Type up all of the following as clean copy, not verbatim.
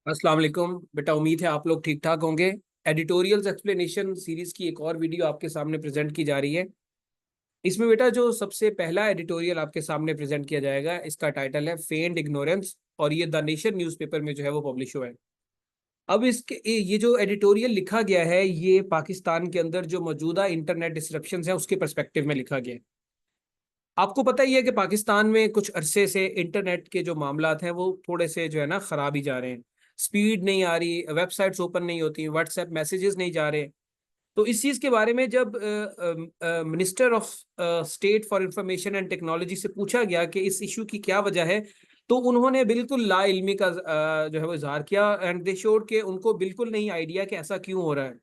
अस्सलाम वालेकुम बेटा। उम्मीद है आप लोग ठीक ठाक होंगे। एडिटोरियल्स एक्सप्लेनेशन सीरीज की एक और वीडियो आपके सामने प्रेजेंट की जा रही है। इसमें बेटा जो सबसे पहला एडिटोरियल आपके सामने प्रेजेंट किया जाएगा, इसका टाइटल है फेंड इग्नोरेंस, और ये द नेशन न्यूज़पेपर में जो है वो पब्लिश हुआ है। अब इसके ये जो एडिटोरियल लिखा गया है, ये पाकिस्तान के अंदर जो मौजूदा इंटरनेट डिस्ट्रप्शन है उसके परस्पेक्टिव में लिखा गया है। आपको पता ही है कि पाकिस्तान में कुछ अरसे से इंटरनेट के जो मामलात हैं वो थोड़े से जो है ना खराब ही जा रहे हैं। स्पीड नहीं आ रही, वेबसाइट्स ओपन नहीं होती, व्हाट्सएप मैसेजेस नहीं जा रहे। तो इस चीज के बारे में जब minister of state for information and technology से पूछा गया कि इस इशू की क्या वजह है, तो उन्होंने बिल्कुल ला इल्मी का जो है वो इजहार किया, एंड दे शोड के उनको बिल्कुल नहीं आइडिया कि ऐसा क्यों हो रहा है।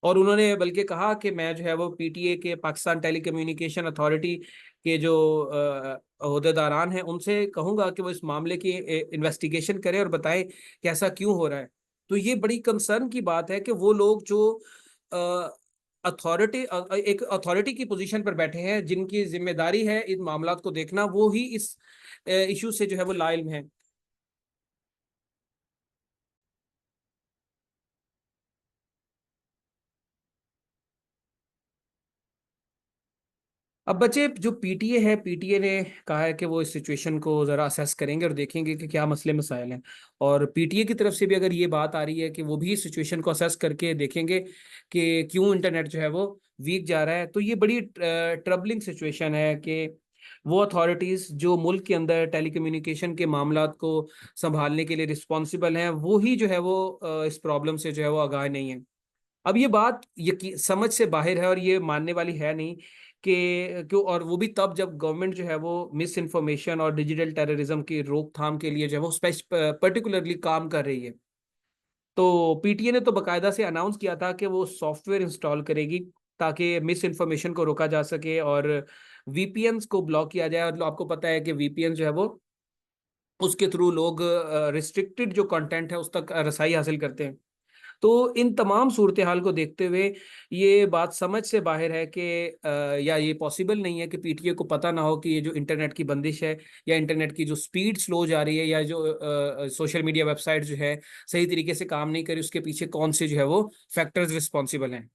और उन्होंने बल्कि कहा कि मैं जो है वो पीटीए के, पाकिस्तान टेली कम्युनिकेशन अथॉरिटी के जो अहदेदारान हैं उनसे कहूंगा कि वो इस मामले की इन्वेस्टिगेशन करें और बताएं कि ऐसा क्यों हो रहा है। तो ये बड़ी कंसर्न की बात है कि वो लोग जो अथॉरिटी एक अथॉरिटी की पोजीशन पर बैठे हैं, जिनकी जिम्मेदारी है इन मामलात को देखना, वो ही इस इशू से जो है वो लाइल्म है। अब बच्चे, जो पीटीए है, पीटीए ने कहा है कि वो इस सिचुएशन को ज़रा असेस करेंगे और देखेंगे कि क्या मसले मसाइल हैं। और पीटीए की तरफ से भी अगर ये बात आ रही है कि वो भी इस सिचुएशन को असेस करके देखेंगे कि क्यों इंटरनेट जो है वो वीक जा रहा है, तो ये बड़ी ट्रबलिंग सिचुएशन है कि वो अथॉरिटीज़ जो मुल्क के अंदर टेलीकम्युनिकेशन के मामलात को संभालने के लिए रिस्पॉन्सिबल हैं, वो ही जो है वो इस प्रॉब्लम से जो है वो आगाह नहीं है। अब ये बात यकी समझ से बाहर है और ये मानने वाली है नहीं कि क्यों, और वो भी तब जब गवर्नमेंट जो है वो मिस इन्फॉर्मेशन और डिजिटल टेररिज्म की रोकथाम के लिए जो है वो पर्टिकुलरली काम कर रही है। तो पीटीए ने तो बकायदा से अनाउंस किया था कि वो सॉफ्टवेयर इंस्टॉल करेगी ताकि मिस इन्फॉर्मेशन को रोका जा सके और वीपीएन्स को ब्लॉक किया जाए। और आपको पता है कि वीपीएन जो है वो, उसके थ्रू लोग रिस्ट्रिक्टेड जो कंटेंट है उस तक रसाई हासिल करते हैं। तो इन तमाम सूरत हाल को देखते हुए ये बात समझ से बाहर है कि या ये पॉसिबल नहीं है कि पीटीए को पता ना हो कि ये जो इंटरनेट की बंदिश है, या इंटरनेट की जो स्पीड स्लो जा रही है, या जो सोशल मीडिया वेबसाइट जो है सही तरीके से काम नहीं करी, उसके पीछे कौन से जो है वो फैक्टर्स रिस्पॉन्सिबल हैं।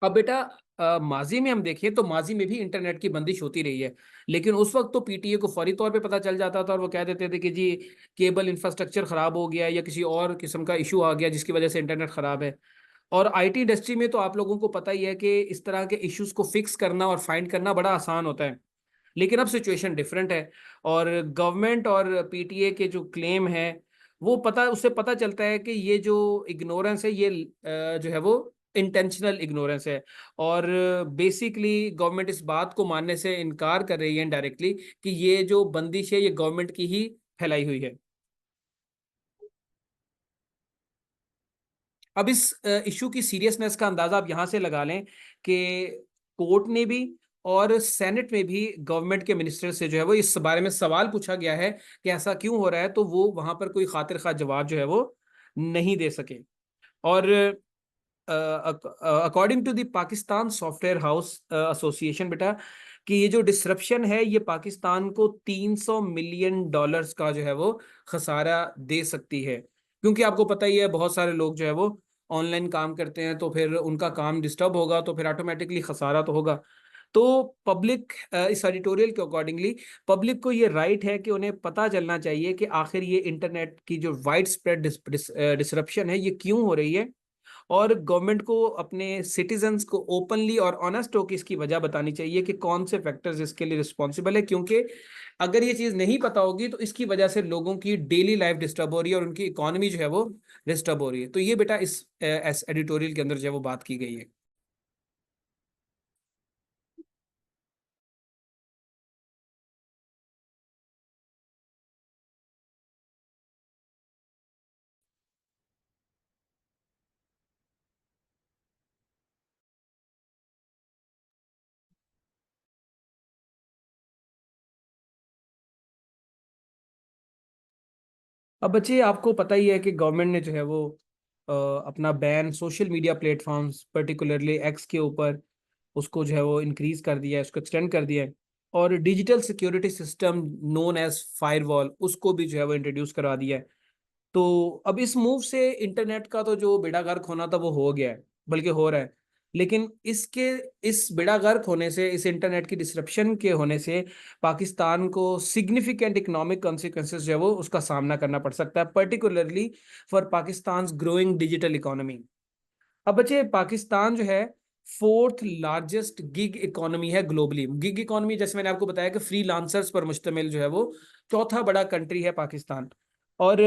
अब बेटा, माजी में हम देखें तो माजी में भी इंटरनेट की बंदिश होती रही है, लेकिन उस वक्त तो पीटीए को फौरी तौर पे पता चल जाता था और वो कह देते थे कि जी केबल इंफ्रास्ट्रक्चर खराब हो गया या किसी और किस्म का इशू आ गया जिसकी वजह से इंटरनेट खराब है। और आईटी इंडस्ट्री में तो आप लोगों को पता ही है कि इस तरह के इश्यूज को फिक्स करना और फाइंड करना बड़ा आसान होता है। लेकिन अब सिचुएशन डिफरेंट है, और गवर्नमेंट और पीटीए के जो क्लेम है, वो पता उससे पता चलता है कि ये जो इग्नोरेंस है, ये जो है वो इंटेंशनल इग्नोरेंस है। और बेसिकली गवर्नमेंट इस बात को मानने से इनकार कर रही है डायरेक्टली कि ये जो बंदिश है ये गवर्नमेंट की ही फैलाई हुई है। अब इस इशू की सीरियसनेस का अंदाजा आप यहां से लगा लें कि कोर्ट ने भी और सेनेट में भी गवर्नमेंट के मिनिस्टर से जो है वो इस बारे में सवाल पूछा गया है कि ऐसा क्यों हो रहा है, तो वो वहां पर कोई खातिर खा जवाब जो है वो नहीं दे सके। और according to the Pakistan software house association बेटा, कि ये जो डिसरप्शन है ये पाकिस्तान को $300 मिलियन का जो है वो खसारा दे सकती है। क्योंकि आपको पता ही है बहुत सारे लोग जो है वो ऑनलाइन काम करते हैं, तो फिर उनका काम डिस्टर्ब होगा, तो फिर ऑटोमेटिकली खसारा तो होगा। तो पब्लिक, इस एडिटोरियल के अकॉर्डिंगली, पब्लिक को ये राइट है कि उन्हें पता चलना चाहिए कि आखिर ये इंटरनेट की जो वाइड स्प्रेड डिसरप्शन है ये क्यों हो रही है। और गवर्नमेंट को अपने सिटीजन्स को ओपनली और ऑनेस्ट होकर इसकी वजह बतानी चाहिए कि कौन से फैक्टर्स इसके लिए रिस्पॉन्सिबल है। क्योंकि अगर ये चीज़ नहीं पता होगी तो इसकी वजह से लोगों की डेली लाइफ डिस्टर्ब हो रही है और उनकी इकोनॉमी जो है वो डिस्टर्ब हो रही है। तो ये बेटा इस एडिटोरियल के अंदर जो है वो बात की गई है। अब बच्चे आपको पता ही है कि गवर्नमेंट ने जो है वो अपना ban social media platforms particularly x के ऊपर उसको जो है वो इंक्रीज कर दिया है, उसको एक्सटेंड कर दिया है। और digital security system known as firewall उसको भी जो है वो इंट्रोड्यूस करवा दिया है। तो अब इस मूव से इंटरनेट का तो जो बेड़ा गर्क होना था वो हो गया है, बल्कि हो रहा है। लेकिन इसके इस बेड़ा गर्क होने से, इस इंटरनेट की डिसरप्शन के होने से पाकिस्तान को सिग्निफिकेंट इकोनॉमिक कॉन्सिक्वेंसेस जो है वो उसका सामना करना पड़ सकता है, particularly for Pakistan growing digital economy. अब बच्चे पाकिस्तान जो है फोर्थ लार्जेस्ट गिग इकोनॉमी है ग्लोबली। गिग इकोनॉमी जैसे मैंने आपको बताया कि फ्री लांसर्स पर मुश्तमिल जो है वो चौथा बड़ा कंट्री है पाकिस्तान। और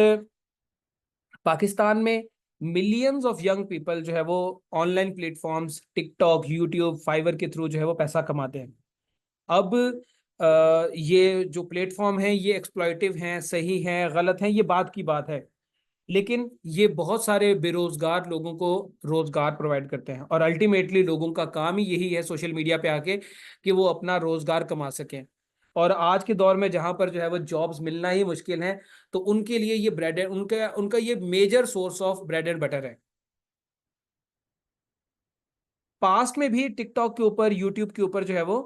पाकिस्तान में मिलियंस ऑफ यंग पीपल जो है वो online platforms TikTok YouTube Fiverr के थ्रू जो है वो पैसा कमाते हैं। अब ये जो प्लेटफॉर्म है ये एक्सप्लॉइटिव हैं, सही हैं, गलत हैं, ये बात की बात है। लेकिन ये बहुत सारे बेरोजगार लोगों को रोजगार प्रोवाइड करते हैं और अल्टीमेटली लोगों का काम ही यही है सोशल मीडिया पे आके कि वो अपना रोजगार कमा सकें। और आज के दौर में जहां पर जो है वो जॉब्स मिलना ही मुश्किल है, तो उनके लिए ये ब्रेड एंड उनका उनका ये major source of bread and butter है। पास्ट में भी टिकटॉक के ऊपर यूट्यूब के ऊपर जो है वो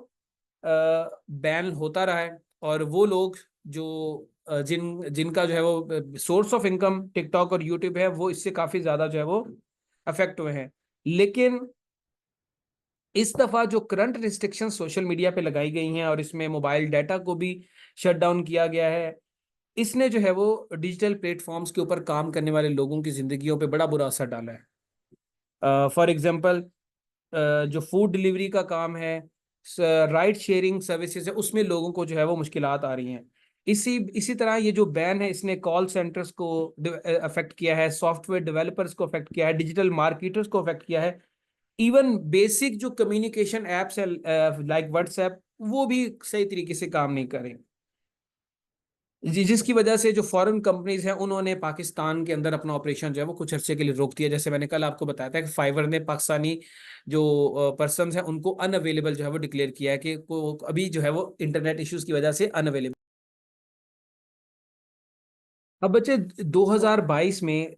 बैन होता रहा है। और वो लोग जो जिनका जो है वो सोर्स ऑफ इनकम टिकटॉक और यूट्यूब है वो इससे काफी ज्यादा जो है वो अफेक्ट हुए हैं। लेकिन इस दफा जो करंट रिस्ट्रिक्शन सोशल मीडिया पे लगाई गई हैं और इसमें मोबाइल डाटा को भी शट डाउन किया गया है, इसने जो है वो डिजिटल प्लेटफॉर्म्स के ऊपर काम करने वाले लोगों की जिंदगियों पे बड़ा बुरा असर डाला है। फॉर एग्जांपल जो फूड डिलीवरी का काम है, राइड शेयरिंग सर्विसेज है, उसमें लोगों को जो है वो मुश्किलात आ रही हैं। इसी इसी तरह ये जो बैन है इसने कॉल सेंटर्स को अफेक्ट किया है, सॉफ्टवेयर डेवलपर्स को अफेक्ट किया है, डिजिटल मार्केटर्स को अफेक्ट किया है। इवन बेसिक जो कम्युनिकेशन एप्स है लाइक व्हाट्सएप वो भी सही तरीके से काम नहीं कर रहे जी, जिसकी वजह से जो फॉरेन कंपनीज हैं उन्होंने पाकिस्तान के अंदर अपना ऑपरेशन जो है वो कुछ अर्से के लिए रोक दिया। जैसे मैंने कल आपको बताया था कि फाइवर ने पाकिस्तानी जो पर्सन हैं उनको अनअवेलेबल जो है वो डिक्लेयर किया है कि वो अभी जो है वो इंटरनेट इश्यूज की वजह से अनअवेलेबल। अब बच्चे 2022 में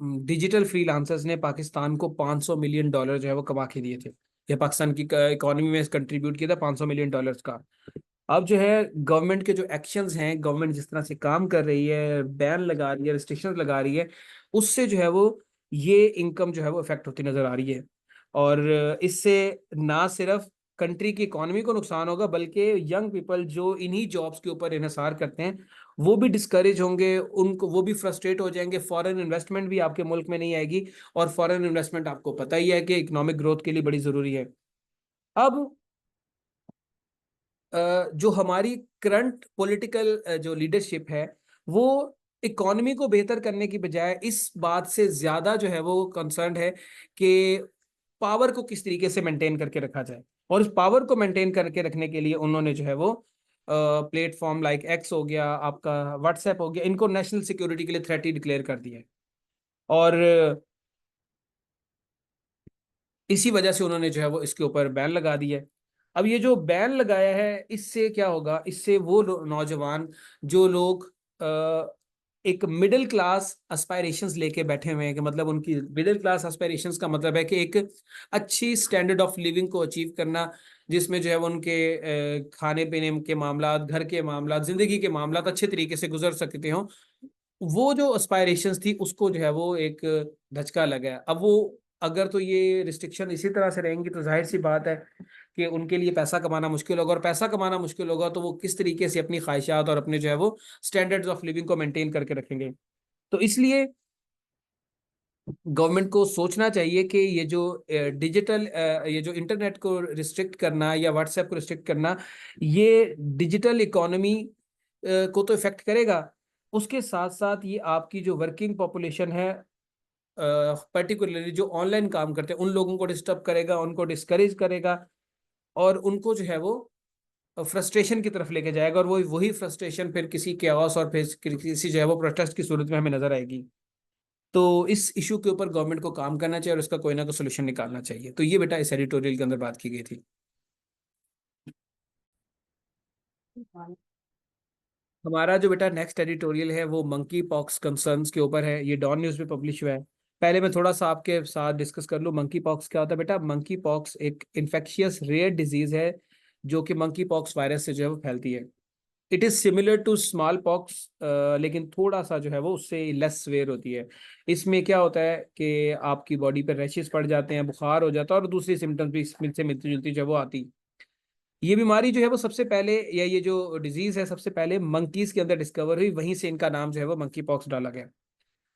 डिजिटल फ्रीलांसर्स ने पाकिस्तान को $500 मिलियन जो है वो कमा के दिए थे, या पाकिस्तान की इकोनॉमी में कंट्रीब्यूट किया था $500 मिलियन का। अब जो है गवर्नमेंट के जो एक्शंस हैं, गवर्नमेंट जिस तरह से काम कर रही है, बैन लगा रही है, रिस्ट्रिक्शंस लगा रही है, उससे जो है वो ये इनकम जो है वो इफेक्ट होती नजर आ रही है। और इससे ना सिर्फ कंट्री की इकोनॉमी को नुकसान होगा, बल्कि यंग पीपल जो इन्हीं जॉब्स के ऊपर इन्हिसार करते हैं वो भी डिस्करेज होंगे, उनको वो भी फ्रस्ट्रेट हो जाएंगे, फॉरेन इन्वेस्टमेंट भी आपके मुल्क में नहीं आएगी। और फॉरेन इन्वेस्टमेंट आपको पता ही है कि इकोनॉमिक ग्रोथ के लिए बड़ी जरूरी है। अब जो हमारी करंट पॉलिटिकल जो लीडरशिप है वो इकोनॉमी को बेहतर करने की बजाय इस बात से ज्यादा जो है वो कंसर्न है कि पावर को किस तरीके से मेंटेन करके रखा जाए। और इस पावर को मेंटेन करके रखने के लिए उन्होंने जो है वो प्लेटफॉर्म लाइक एक्स हो गया, आपका व्हाट्सएप हो गया, इनको नेशनल सिक्योरिटी के लिए थ्रेट ही डिक्लेयर कर दिया है। और इसी वजह से उन्होंने जो है वो इसके ऊपर बैन लगा दिया है। अब ये जो बैन लगाया है इससे क्या होगा, इससे वो नौजवान जो लोग एक मिडिल क्लास एस्पायरेशंस लेके बैठे हुए हैं, कि मतलब उनकी मिडिल क्लास एस्पायरेशंस का मतलब है कि एक अच्छी स्टैंडर्ड ऑफ लिविंग को अचीव करना, जिसमें जो है वो उनके खाने पीने के मामला, घर के मामला, जिंदगी के मामला अच्छे तरीके से गुजर सकते हो, वो जो एस्पायरेशंस थी उसको जो है वो एक धचका लगा है। अब वो अगर तो ये रिस्ट्रिक्शन इसी तरह से रहेंगी तो जाहिर सी बात है कि उनके लिए पैसा कमाना मुश्किल होगा, और पैसा कमाना मुश्किल होगा तो वो किस तरीके से अपनी ख्वाहिशात और अपने जो है वो स्टैंडर्ड्स ऑफ लिविंग को मेंटेन करके रखेंगे। तो इसलिए गवर्नमेंट को सोचना चाहिए कि ये जो डिजिटल ये जो इंटरनेट को रिस्ट्रिक्ट करना या व्हाट्सएप को रिस्ट्रिक्ट करना, ये डिजिटल इकोनॉमी को तो इफेक्ट करेगा, उसके साथ साथ ये आपकी जो वर्किंग पॉपुलेशन है पर्टिकुलरली जो ऑनलाइन काम करते हैं उन लोगों को डिस्टर्ब करेगा, उनको डिस्करेज करेगा, और उनको जो है वो फ्रस्ट्रेशन की तरफ लेके जाएगा। और वो वही फ्रस्ट्रेशन फिर किसी केओस और फिर किसी जो है वो प्रोटेस्ट की सूरत में हमें नजर आएगी। तो इस इशू के ऊपर गवर्नमेंट को काम करना चाहिए और इसका कोई ना कोई सोल्यूशन निकालना चाहिए। तो ये बेटा इस एडिटोरियल के अंदर बात की गई थी। हमारा जो बेटा नेक्स्ट एडिटोरियल है वो मंकी पॉक्स कंसर्न्स के ऊपर है। ये डॉन न्यूज़ में पब्लिश हुआ है। पहले मैं थोड़ा सा आपके साथ डिस्कस कर लूँ मंकी पॉक्स क्या होता है। बेटा मंकी पॉक्स एक इन्फेक्शियस रेयर डिजीज है जो कि मंकी पॉक्स वायरस से जो है वो फैलती है। It is similar to smallpox, लेकिन थोड़ा सा जो है वो उससे लेस सेवेयर होती है। इसमें क्या होता है कि आपकी बॉडी पर रैशेस पड़ जाते हैं, बुखार हो जाता है और दूसरी सिम्टम्स भी इससे मिलती जुलती जो है वो आती। ये बीमारी जो है वो सबसे पहले, या ये जो डिजीज है सबसे पहले मंकीज के अंदर डिस्कवर हुई, वहीं से इनका नाम जो है वो मंकी पॉक्स डाला गया।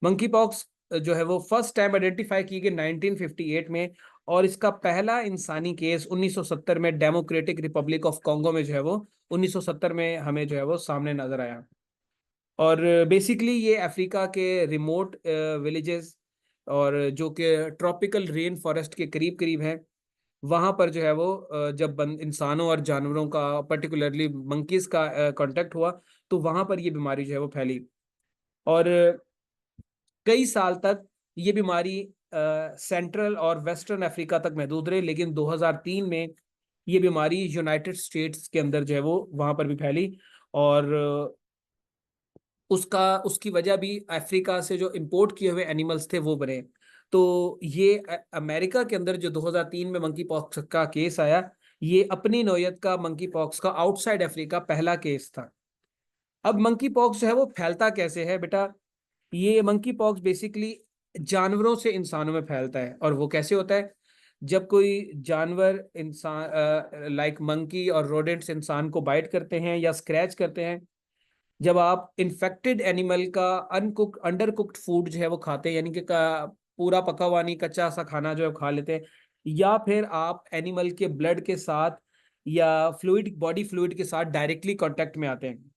मंकी पॉक्स जो है वो फर्स्ट टाइम आइडेंटिफाई की गई 1958 में, और इसका पहला इंसानी केस 1970 में डेमोक्रेटिक रिपब्लिक ऑफ कॉन्गो में जो है वो 1970 में हमें जो है वो सामने नजर आया। और बेसिकली ये अफ्रीका के रिमोट विलेजेस और जो कि ट्रॉपिकल रेन फॉरेस्ट के करीब करीब हैं, वहां पर जो है वो जब इंसानों और जानवरों का पर्टिकुलरली मंकीज का कांटेक्ट हुआ, तो वहां पर ये बीमारी जो है वो फैली। और कई साल तक ये बीमारी सेंट्रल और वेस्टर्न अफ्रीका तक महदूद रही, लेकिन 2003 में ये बीमारी यूनाइटेड स्टेट्स के अंदर जो है वो वहां पर भी फैली। और उसका उसकी वजह भी अफ्रीका से जो इंपोर्ट किए हुए एनिमल्स थे वो बने। तो ये अमेरिका के अंदर जो 2003 में मंकी पॉक्स का केस आया, ये अपनी नौयत का मंकी पॉक्स का आउटसाइड अफ्रीका पहला केस था। अब मंकी पॉक्स जो है वो फैलता कैसे है बेटा? ये मंकी पॉक्स बेसिकली जानवरों से इंसानों में फैलता है। और वो कैसे होता है? जब कोई जानवर इंसान लाइक मंकी और रोडेंट्स इंसान को बाइट करते हैं या स्क्रैच करते हैं, जब आप इन्फेक्टेड एनिमल का अनकुक अंडर कुक्ड फूड जो है वो खाते हैं, यानी कि पूरा पका हुआ नहीं कच्चा सा खाना जो है खा लेते हैं, या फिर आप एनिमल के ब्लड के साथ या फ्लूइड बॉडी फ्लूइड के साथ डायरेक्टली कांटेक्ट में आते हैं,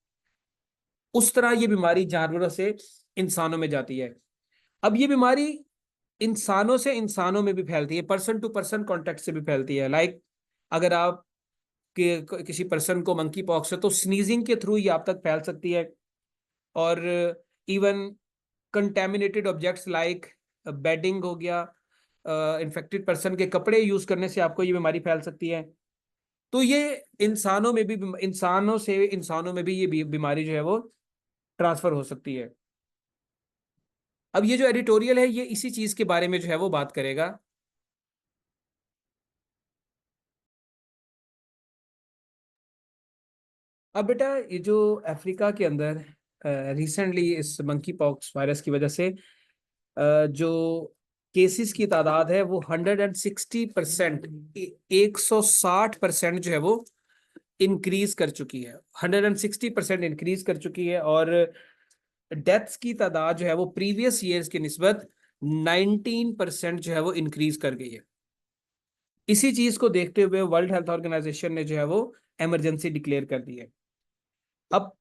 उस तरह ये बीमारी जानवरों से इंसानों में जाती है। अब ये बीमारी इंसानों से इंसानों में भी फैलती है, पर्सन टू पर्सन कांटेक्ट से भी फैलती है। लाइक अगर आप किसी पर्सन को मंकी पॉक्स है तो स्नीजिंग के थ्रू ये आप तक फैल सकती है। और even contaminated objects like bedding हो गया, इन्फेक्टेड पर्सन के कपड़े यूज करने से आपको ये बीमारी फैल सकती है। तो ये इंसानों में भी, इंसानों से इंसानों में भी ये बीमारी जो है वो ट्रांसफर हो सकती है। अब ये जो एडिटोरियल है ये इसी चीज के बारे में जो है वो बात करेगा। अब बेटा ये जो अफ्रीका के अंदर रिसेंटली इस मंकी पॉक्स वायरस की वजह से जो केसेस की तादाद है वो 160%, 160% जो है वो इंक्रीज कर चुकी है। 160% इंक्रीज कर चुकी है। और डेथ्स की तादाद जो है वो प्रीवियस ईयर्स की निस्बत 19% जो है वो इंक्रीज कर गई है। इसी चीज को देखते हुए वर्ल्ड हेल्थ ऑर्गेनाइजेशन ने जो है वो इमरजेंसी डिक्लेयर कर दी है। अब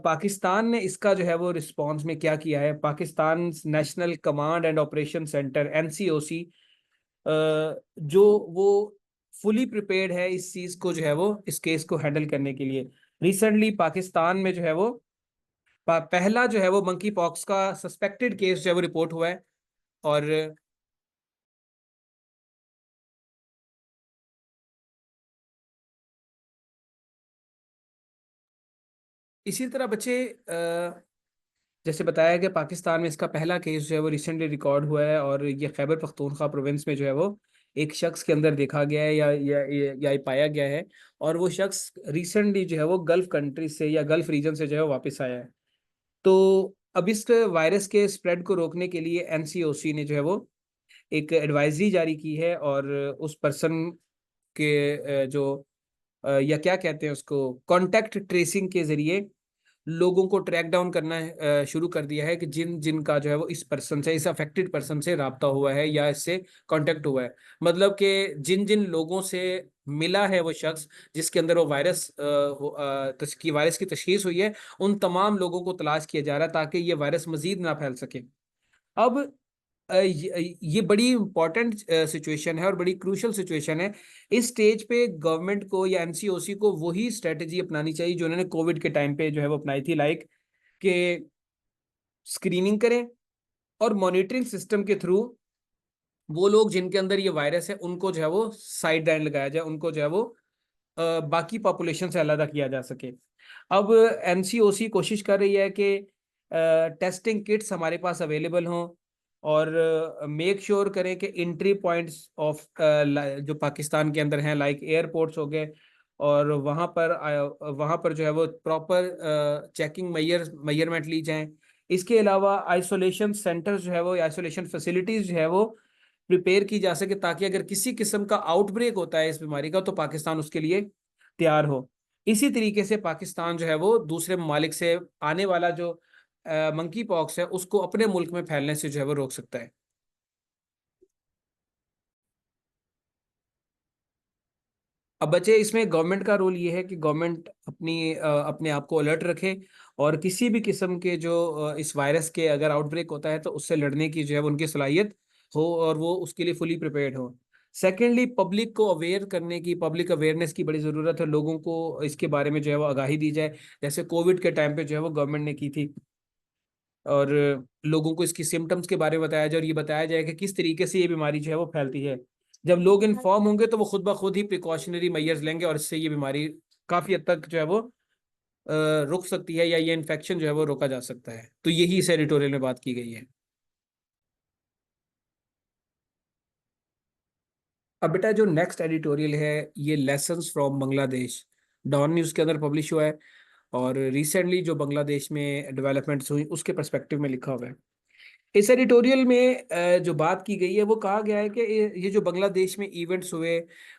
पाकिस्तान ने इसका जो है वो रिस्पांस में क्या किया है, Pakistan national command and operation centre NCOC, जो वो फुली प्रिपेयर्ड है इस चीज को जो है वो इस केस को हैंडल करने के लिए। रिसेंटली पाकिस्तान में जो है वो पहला जो है वो मंकी पॉक्स का सस्पेक्टेड केस जो है वो रिपोर्ट हुआ है। और इसी तरह बच्चे जैसे बताया कि पाकिस्तान में इसका पहला केस जो है वो रिसेंटली रिकॉर्ड हुआ है, और ये खैबर पख्तूनख्वा प्रोविंस में जो है वो एक शख्स के अंदर देखा गया है या पाया गया है। और वो शख्स रिसेंटली जो है वो गल्फ कंट्री से या गल्फ रीजन से जो है वो वापस आया है। तो अब इस वायरस के स्प्रेड को रोकने के लिए एनसीओसी ने जो है वो एक एडवाइजरी जारी की है। और उस पर्सन के जो या क्या कहते हैं उसको, कॉन्टैक्ट ट्रेसिंग के जरिए लोगों को ट्रैक डाउन करना शुरू कर दिया है कि जिन जिन का जो है वो इस पर्सन से, इस अफेक्टेड पर्सन से राब्ता हुआ है या इससे कांटेक्ट हुआ है। मतलब कि जिन जिन लोगों से मिला है वो शख्स जिसके अंदर वो वायरस की तशखीस हुई है, उन तमाम लोगों को तलाश किया जा रहा है ताकि ये वायरस मजीद ना फैल सके। अब ये बड़ी इंपॉर्टेंट सिचुएशन है और बड़ी क्रूशल सिचुएशन है। इस स्टेज पे गवर्नमेंट को या एनसीओसी को वही स्ट्रेटजी अपनानी चाहिए जो उन्होंने कोविड के टाइम पे जो है वो अपनाई थी। लाइक कि स्क्रीनिंग करें और मॉनिटरिंग सिस्टम के थ्रू वो लोग जिनके अंदर ये वायरस है उनको जो है वो साइड लाइन लगाया जाए, उनको जो है वो बाकी पॉपुलेशन से अलग किया जा सके। अब एनसीओसी कोशिश कर रही है कि टेस्टिंग किट्स हमारे पास अवेलेबल हों, और मेक श्योर करें कि एंट्री पॉइंट्स ऑफ जो पाकिस्तान के अंदर हैं, लाइक एयरपोर्ट्स हो गए, और वहाँ पर जो है वो प्रॉपर चेकिंग मेजरमेंट ली जाएं। इसके अलावा आइसोलेशन सेंटर्स जो है वो, आइसोलेशन फैसिलिटीज जो है वो प्रिपेयर की जा सके, ताकि अगर किसी किस्म का आउटब्रेक होता है इस बीमारी का तो पाकिस्तान उसके लिए तैयार हो। इसी तरीके से पाकिस्तान जो है वो दूसरे ममालिक से आने वाला जो मंकी पॉक्स है उसको अपने मुल्क में फैलने से जो है वो रोक सकता है। अब बच्चे, इसमें गवर्नमेंट का रोल ये है कि गवर्नमेंट अपने आप को अलर्ट रखे, और किसी भी किस्म के जो इस वायरस के अगर आउटब्रेक होता है तो उससे लड़ने की जो है वो उनकी सलाहियत हो, और वो उसके लिए फुली प्रिपेयर्ड हो। सेकेंडली, पब्लिक को अवेयर करने की, पब्लिक अवेयरनेस की बड़ी ज़रूरत है। लोगों को इसके बारे में जो है वो आगाही दी जाए, जैसे कोविड के टाइम पे जो है वो गवर्नमेंट ने की थी। और लोगों को इसकी सिम्टम्स के बारे में बताया जाए, और ये बताया जाए कि किस तरीके से ये बीमारी जो है वो फैलती है। जब लोग इन्फॉर्म होंगे तो वो खुद ब खुद ही प्रिकॉशनरी मेजर्स लेंगे, और इससे ये बीमारी काफी हद तक जो है वो रुक सकती है, या ये इन्फेक्शन जो है वो रोका जा सकता है। तो यही इस एडिटोरियल में बात की गई है। अब बेटा, जो नेक्स्ट एडिटोरियल है ये lessons from Bangladesh, Dawn news के अंदर पब्लिश हुआ है, और रिसेंटली जो बांग्लादेश में डेवलपमेंट्स हुई उसके पर्सपेक्टिव में लिखा हुआ है। इस एडिटोरियल में जो बात की गई है वो कहा गया है कि ये जो बांग्लादेश में इवेंट्स हुए,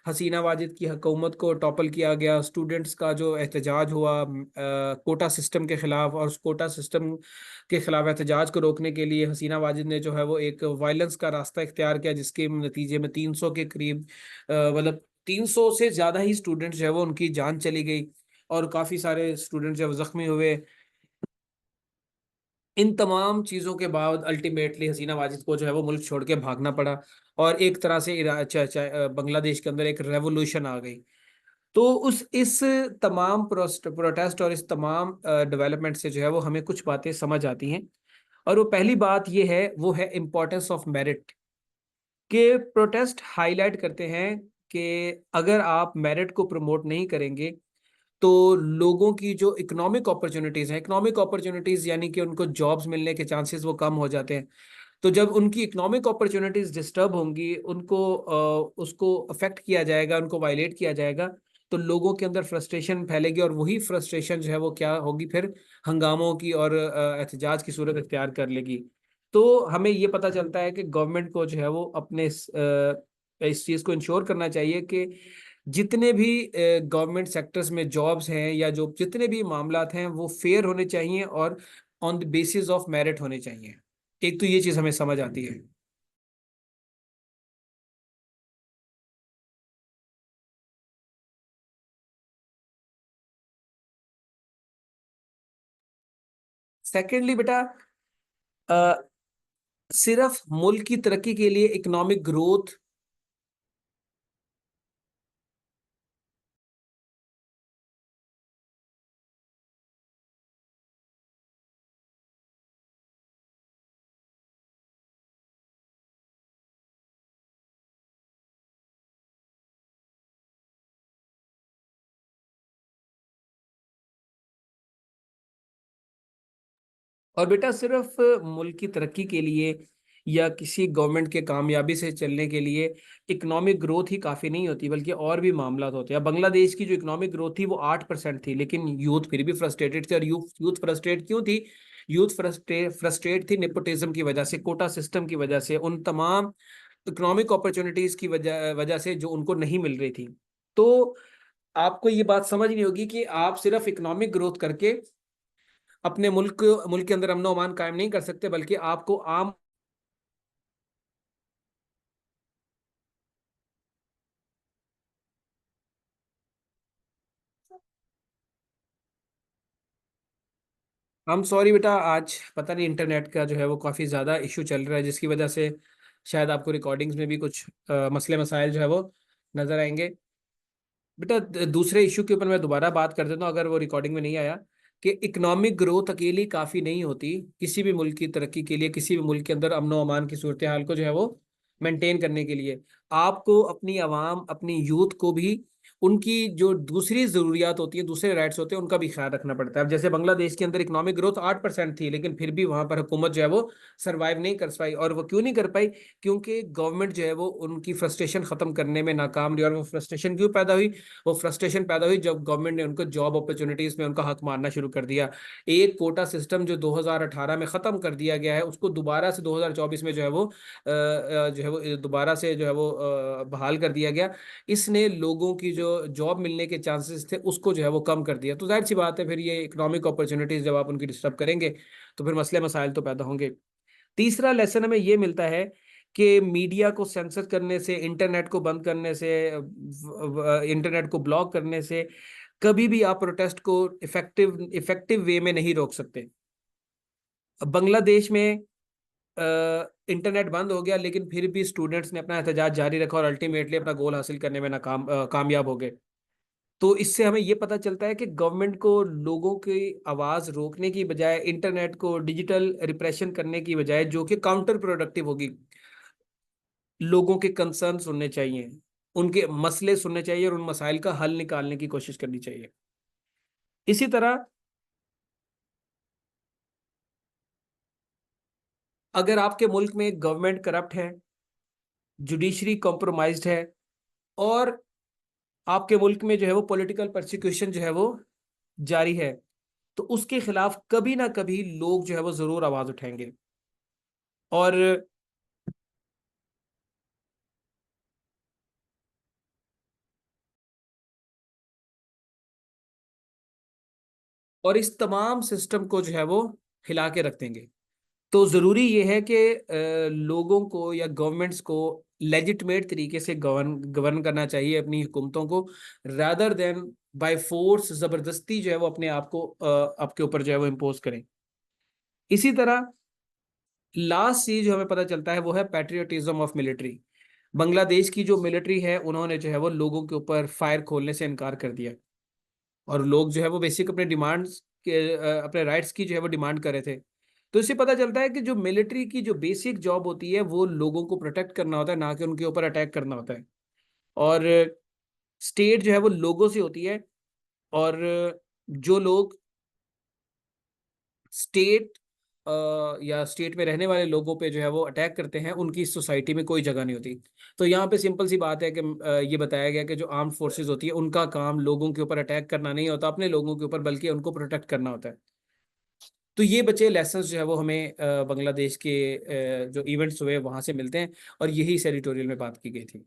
हसीना वाजिद की हुकूमत को टॉपल किया गया, स्टूडेंट्स का जो एहतजाज हुआ कोटा सिस्टम के खिलाफ, और उस कोटा सिस्टम के खिलाफ एहतजाज को रोकने के लिए हसीना वाजिद ने जो है वो एक वायलेंस का रास्ता इख्तियार किया, जिसके नतीजे में 300 के करीब, मतलब 300 से ज़्यादा ही स्टूडेंट्स जो है वो उनकी जान चली गई, और काफ़ी सारे स्टूडेंट जो है वो जख्मी हुए। इन तमाम चीज़ों के बाद अल्टीमेटली हसीना वाजिद को जो है वो मुल्क छोड़ के भागना पड़ा, और एक तरह से बांग्लादेश के अंदर एक रेवोल्यूशन आ गई। तो उस इस तमाम प्रोटेस्ट और इस तमाम डेवलपमेंट से जो है वो हमें कुछ बातें समझ आती हैं। और वो पहली बात ये है, वो है इम्पोर्टेंस ऑफ मेरिट। के प्रोटेस्ट हाईलाइट करते हैं कि अगर आप मेरिट को प्रमोट नहीं करेंगे तो लोगों की जो इकोनॉमिक अपॉर्चुनिटीज हैं, इकोनॉमिक अपॉर्चुनिटीज यानी कि उनको जॉब्स मिलने के चांसेस वो कम हो जाते हैं। तो जब उनकी इकोनॉमिक अपॉर्चुनिटीज डिस्टर्ब होंगी, उनको उसको अफेक्ट किया जाएगा, उनको वायलेट किया जाएगा, तो लोगों के अंदर फ्रस्ट्रेशन फैलेगी, और वही फ्रस्ट्रेशन जो है वो क्या होगी फिर, हंगामों की और एहतजाज की सूरत इख्तियार कर लेगी। तो हमें ये पता चलता है कि गवर्नमेंट को जो है वो अपने इस चीज़ को इंश्योर करना चाहिए कि जितने भी गवर्नमेंट सेक्टर्स में जॉब्स हैं, या जो जितने भी मामलात हैं वो फेयर होने चाहिए, और on the basis of merit होने चाहिए। एक तो ये चीज़ हमें समझ आती है। सेकेंडली बेटा, अ, सिर्फ मुल्क की तरक्की के लिए इकोनॉमिक ग्रोथ, और बेटा सिर्फ मुल्क की तरक्की के लिए या किसी गवर्नमेंट के कामयाबी से चलने के लिए इकोनॉमिक ग्रोथ ही काफ़ी नहीं होती, बल्कि और भी मामला होते हैं। बांग्लादेश की जो इकोनॉमिक ग्रोथ थी वो 8% थी, लेकिन यूथ फिर भी फ्रस्ट्रेटेड थे। और यूथ फ्रस्ट्रेट क्यों थी? यूथ फ्रस्ट्रेट थी नेपोटिज्म की वजह से, कोटा सिस्टम की वजह से, उन तमाम इकोनॉमिक अपॉर्चुनिटीज की वजह वजह से जो उनको नहीं मिल रही थी। तो आपको ये बात समझ नहीं होगी कि आप सिर्फ इकोनॉमिक ग्रोथ करके अपने मुल्क के अंदर अमन अमान कायम नहीं कर सकते, बल्कि आपको आम, हम सॉरी बेटा, आज पता नहीं इंटरनेट का जो है वो काफ़ी ज़्यादा इशू चल रहा है, जिसकी वजह से शायद आपको रिकॉर्डिंग्स में भी कुछ मसले मसाइल जो है वो नज़र आएंगे। बेटा, दूसरे इशू के ऊपर मैं दोबारा बात कर देता हूँ, अगर वो रिकॉर्डिंग में नहीं आया, कि इकोनॉमिक ग्रोथ अकेली काफ़ी नहीं होती किसी भी मुल्क की तरक्की के लिए, किसी भी मुल्क के अंदर अमन अमान की सूरत हाल को जो है वो मेंटेन करने के लिए। आपको अपनी आवाम, अपनी यूथ को भी उनकी जो दूसरी जरूरियात होती है, दूसरे राइट्स होते हैं, उनका भी ख्याल रखना पड़ता है। अब जैसे बांग्लादेश के अंदर इकोनॉमिक ग्रोथ 8% थी, लेकिन फिर भी वहां पर हुकूमत जो है वो सरवाइव नहीं कर पाई। और वो क्यों नहीं कर पाई? क्योंकि गवर्नमेंट जो है वो उनकी फ्रस्ट्रेशन खत्म करने में नाकाम रही। और वो फ्रस्ट्रेशन क्यों पैदा हुई? वो फ्रस्ट्रेशन पैदा हुई जब गवर्नमेंट ने उनको जॉब अपॉर्चुनिटीज में उनका हक मारना शुरू कर दिया। एक कोटा सिस्टम जो 2018 में खत्म कर दिया गया है, उसको दोबारा से 2024 में जो है वो जो है वो दोबारा से जो है वो बहाल कर दिया गया। इसने लोगों की जो जॉब मिलने के चांसेस थे उसको जो है वो कम कर दिया। तो जाहिर सी बात है, फिर ये इकोनॉमिक अपॉर्चुनिटीज जब आप उनकी डिस्टर्ब करेंगे तो फिर मसले मसाइल तो पैदा होंगे। तीसरा लेसन हमें ये मिलता है कि मीडिया को सेंसर करने से, इंटरनेट को बंद करने से, इंटरनेट को ब्लॉक करने से कभी भी आप प्रोटेस्ट को इफेक्टिव इफेक्टिव वे में नहीं रोक सकते। अब बांग्लादेश में इंटरनेट बंद हो गया, लेकिन फिर भी स्टूडेंट्स ने अपना एहतजाज जारी रखा और अल्टीमेटली अपना गोल हासिल करने में कामयाब हो गए। तो इससे हमें ये पता चलता है कि गवर्नमेंट को लोगों की आवाज रोकने की बजाय, इंटरनेट को डिजिटल रिप्रेशन करने की बजाय, जो कि काउंटर प्रोडक्टिव होगी, लोगों के कंसर्न सुनने चाहिए, उनके मसले सुनने चाहिए और उन मसाइल का हल निकालने की कोशिश करनी चाहिए। इसी तरह अगर आपके मुल्क में गवर्नमेंट करप्ट है, जुडिशरी कॉम्प्रोमाइज्ड है, और आपके मुल्क में जो है वो पॉलिटिकल परसिक्यूशन जो है वो जारी है, तो उसके खिलाफ कभी ना कभी लोग जो है वो जरूर आवाज उठाएंगे। और इस तमाम सिस्टम को जो है वो हिला के रख देंगे। तो जरूरी ये है कि लोगों को या गवर्नमेंट्स को लेजिटमेट तरीके से गवर्न गवर्न करना चाहिए अपनी हुकूमतों को, रादर देन बाय फोर्स, जबरदस्ती जो है वो अपने आप को आपके ऊपर जो है वो इम्पोज करें। इसी तरह लास्ट चीज जो हमें पता चलता है वो है पैट्रियोटिज्म ऑफ मिलिट्री। बांग्लादेश की जो मिलिट्री है, उन्होंने जो है वो लोगों के ऊपर फायर खोलने से इनकार कर दिया। और लोग जो है वो बेसिक अपने डिमांड्स के अपने राइट्स की जो है वो डिमांड कर रहे थे। तो इससे पता चलता है कि जो मिलिट्री की जो बेसिक जॉब होती है वो लोगों को प्रोटेक्ट करना होता है, ना कि उनके ऊपर अटैक करना होता है। और स्टेट जो है वो लोगों से होती है। और जो लोग स्टेट या स्टेट में रहने वाले लोगों पे जो है वो अटैक करते हैं, उनकी इस सोसाइटी में कोई जगह नहीं होती। तो यहाँ पे सिंपल सी बात है कि ये बताया गया कि जो आर्म्ड फोर्सेस होती है उनका काम लोगों के ऊपर अटैक करना नहीं होता, अपने लोगों के ऊपर, बल्कि उनको प्रोटेक्ट करना होता है। तो ये बचे लेसन्स जो है वो हमें बांग्लादेश के जो इवेंट्स हुए वहां से मिलते हैं, और यही इस एडिटोरियल में बात की गई थी।